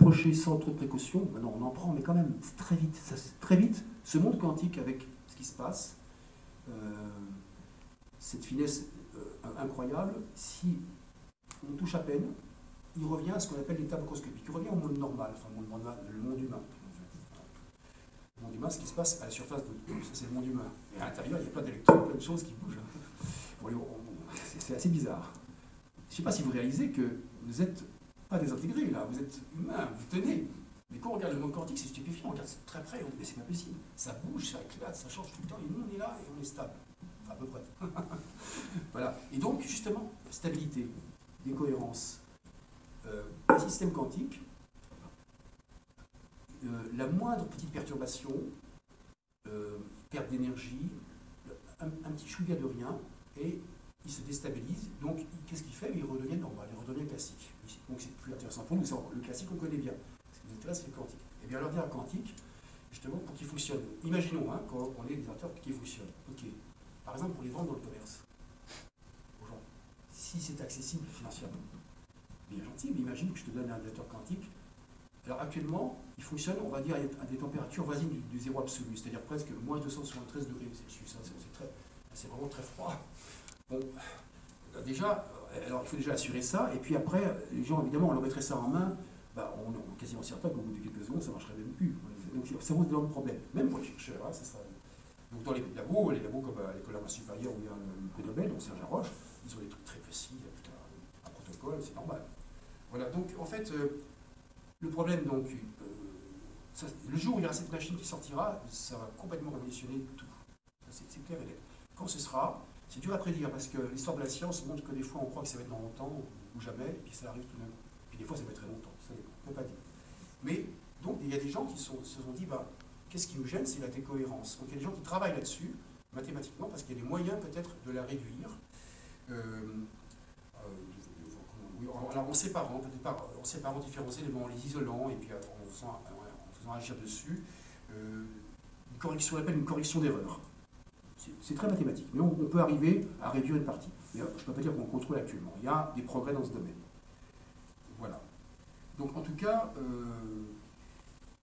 approcher sans trop de précaution, ben non, on en prend, mais quand même, c'est très vite. Très vite, ce monde quantique, avec ce qui se passe, cette finesse incroyable, si on touche à peine, il revient à ce qu'on appelle l'état macroscopique. Il revient au monde normal, enfin le monde humain. Le monde humain, ce qui se passe à la surface de ça, c'est le monde humain. Et à l'intérieur, il y a plein d'électrons, plein de choses qui bougent. C'est assez bizarre. Je ne sais pas si vous réalisez que vous n'êtes pas désintégré, là, vous êtes humain, vous tenez. Mais quand on regarde le monde quantique, c'est stupéfiant, on regarde très près, on dit mais c'est pas possible. Ça bouge, ça éclate, ça change tout le temps, et nous on est là et on est stable. Enfin, à peu près. Voilà. Et donc, justement, stabilité, décohérence. Un système quantique, la moindre petite perturbation, perte d'énergie, un petit chouïa de rien, et il se déstabilise. Donc, qu'est-ce qu'il fait? Il redevient normal, il redevient classique. Donc, c'est plus intéressant pour nous. Le classique, on connaît bien. Ce qui nous intéresse, c'est le quantique. Et bien, l'ordinateur quantique, justement, pour qu'il fonctionne, imaginons quand on est des ordinateurs qui fonctionnent. Ok. Par exemple, pour les vendre dans le commerce, aux gens, si c'est accessible financièrement, bien gentil, mais imagine que je te donne un ordinateur quantique. Alors actuellement, il fonctionne, on va dire, à des températures voisines du zéro absolu, c'est-à-dire presque moins 273 degrés Celsius. C'est vraiment très froid. Bon, déjà, alors il faut déjà assurer ça, et puis après, les gens, évidemment, on leur mettrait ça en main, on est quasiment certain qu'au bout de quelques secondes, ça ne marcherait même plus. Donc ça pose d'énormes problèmes, même pour les chercheurs. Ça sera... Donc dans les labos comme à l'école d'art supérieur où il y a le prix Nobel, donc Serge Haroche, ils ont des trucs très précis, il y a tout un protocole, c'est normal. Voilà, donc en fait, le problème, donc, le jour où il y aura cette machine qui sortira, ça va complètement révolutionner tout. C'est clair et net. Quand ce sera, c'est dur à prédire, parce que l'histoire de la science montre que des fois on croit que ça va être dans longtemps, ou jamais, et puis ça arrive tout d'un coup. Puis des fois ça va être très longtemps, ça on ne peut pas dire. Mais, donc, il y a des gens qui se sont dit, qu'est-ce qui nous gêne, c'est la décohérence. Donc il y a des gens qui travaillent là-dessus, mathématiquement, parce qu'il y a des moyens peut-être de la réduire. Alors en séparant, différents éléments, en les isolant, et puis en faisant agir dessus, ce qu'on appelle une correction d'erreur. C'est très mathématique, mais on peut arriver à réduire une partie. Mais, je ne peux pas dire qu'on contrôle actuellement. Il y a des progrès dans ce domaine. Voilà. Donc en tout cas,